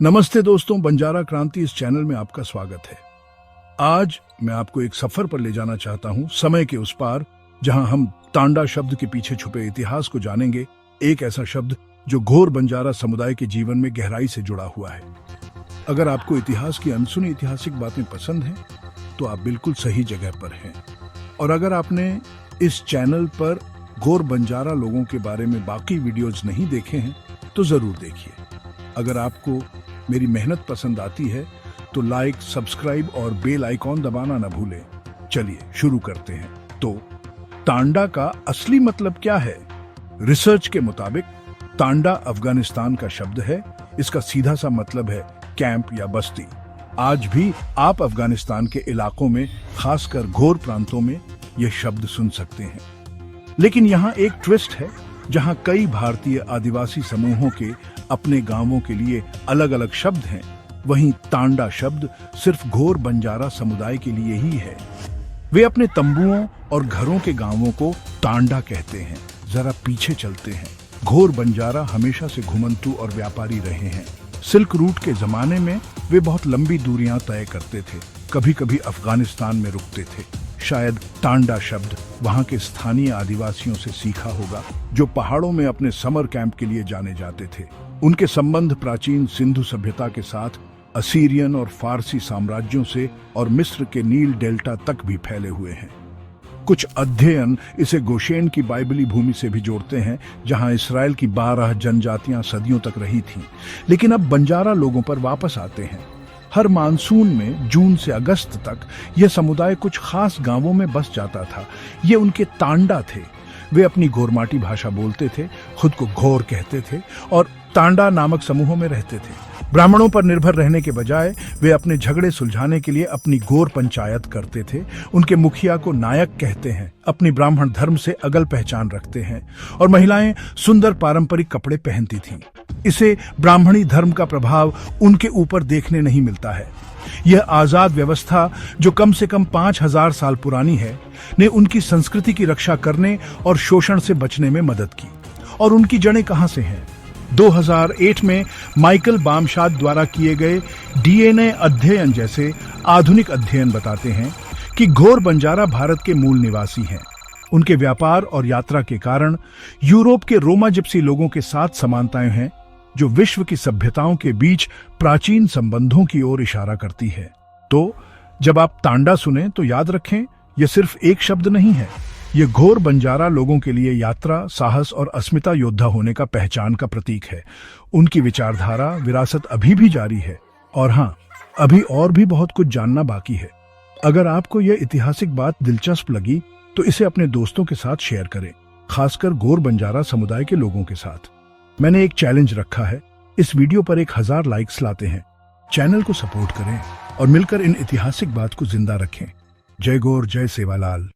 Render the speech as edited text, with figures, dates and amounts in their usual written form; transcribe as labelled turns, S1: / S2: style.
S1: नमस्ते दोस्तों, बंजारा क्रांति इस चैनल में आपका स्वागत है। आज मैं आपको एक सफर पर ले जाना चाहता हूं, समय के उस पार, जहां हम तांडा शब्द के पीछे छुपे इतिहास को जानेंगे। एक ऐसा शब्द जो घोर बंजारा समुदाय के जीवन में गहराई से जुड़ा हुआ है। अगर आपको इतिहास की अनसुनी ऐतिहासिक बातें पसंद हैं, तो आप बिल्कुल सही जगह पर हैं। और अगर आपने इस चैनल पर घोर बंजारा लोगों के बारे में बाकी वीडियोज नहीं देखे हैं, तो जरूर देखिए। अगर आपको मेरी मेहनत पसंद आती है तो लाइक, सब्सक्राइब और बेल आइकॉन दबाना न भूलें। चलिए शुरू करते हैं। तो तांडा का असली मतलब क्या है? रिसर्च के मुताबिक तांडा अफगानिस्तान का शब्द है। इसका सीधा सा मतलब है कैंप या बस्ती। आज भी आप अफगानिस्तान के इलाकों में, खासकर घोर प्रांतों में, यह शब्द सुन सकते हैं। लेकिन यहाँ एक ट्विस्ट है। जहाँ कई भारतीय आदिवासी समूहों के अपने गांवों के लिए अलग अलग शब्द हैं, वहीं तांडा शब्द सिर्फ घोर बंजारा समुदाय के लिए ही है। वे अपने तंबुओं और घरों के गांवों को तांडा कहते हैं। जरा पीछे चलते हैं। घोर बंजारा हमेशा से घुमंतू और व्यापारी रहे हैं। सिल्क रूट के जमाने में वे बहुत लंबी दूरियां तय करते थे, कभी कभी अफगानिस्तान में रुकते थे। शायद तांडा शब्द वहां के स्थानीय आदिवासियों से सीखा होगा, जो पहाड़ों में अपने समर कैंप के लिए जाने जाते थे। उनके संबंध प्राचीन सिंधु सभ्यता के साथ, असीरियन और फारसी साम्राज्यों से और मिस्र के नील डेल्टा तक भी फैले हुए हैं। कुछ अध्ययन इसे गोशेन की बाइबली भूमि से भी जोड़ते हैं, जहां इसराइल की 12 जनजातियां सदियों तक रही थीं। लेकिन अब बंजारा लोगों पर वापस आते हैं। हर मानसून में जून से अगस्त तक यह समुदाय कुछ खास गांवों में बस जाता था। ये उनके तांडा थे। वे अपनी घोरमाटी भाषा बोलते थे, खुद को घोर कहते थे और तांडा नामक समूहों में रहते थे। ब्राह्मणों पर निर्भर रहने के बजाय वे अपने झगड़े सुलझाने के लिए अपनी गोर पंचायत करते थे। उनके मुखिया को नायक कहते हैं, अपनी ब्राह्मण धर्म से अगल पहचान रखते हैं और महिलाएं सुंदर पारंपरिक कपड़े पहनती थीं। इसे ब्राह्मणी धर्म का प्रभाव उनके ऊपर देखने नहीं मिलता है। यह आजाद व्यवस्था, जो कम से कम 5000 साल पुरानी है, ने उनकी संस्कृति की रक्षा करने और शोषण से बचने में मदद की। और उनकी जड़ें कहां से हैं? 2008 में माइकल बामशाद द्वारा किए गए डीएनए अध्ययन जैसे आधुनिक अध्ययन बताते हैं कि घोर बंजारा भारत के मूल निवासी हैं। उनके व्यापार और यात्रा के कारण यूरोप के रोमा जिप्सी लोगों के साथ समानताएं हैं, जो विश्व की सभ्यताओं के बीच प्राचीन संबंधों की ओर इशारा करती है। तो जब आप तांडा सुने तो याद रखें, यह सिर्फ एक शब्द नहीं है। यह घोर बंजारा लोगों के लिए यात्रा, साहस और अस्मिता योद्धा होने का पहचान का प्रतीक है। उनकी विचारधारा, विरासत अभी भी जारी है। और हाँ, अभी और भी बहुत कुछ जानना बाकी है। अगर आपको यह ऐतिहासिक बात दिलचस्प लगी तो इसे अपने दोस्तों के साथ शेयर करें, खासकर घोर बंजारा समुदाय के लोगों के साथ। मैंने एक चैलेंज रखा है। इस वीडियो पर 1000 लाइक्स लाते हैं। चैनल को सपोर्ट करें और मिलकर इन ऐतिहासिक बात को जिंदा रखें। जय गौर, जय सेवालाल।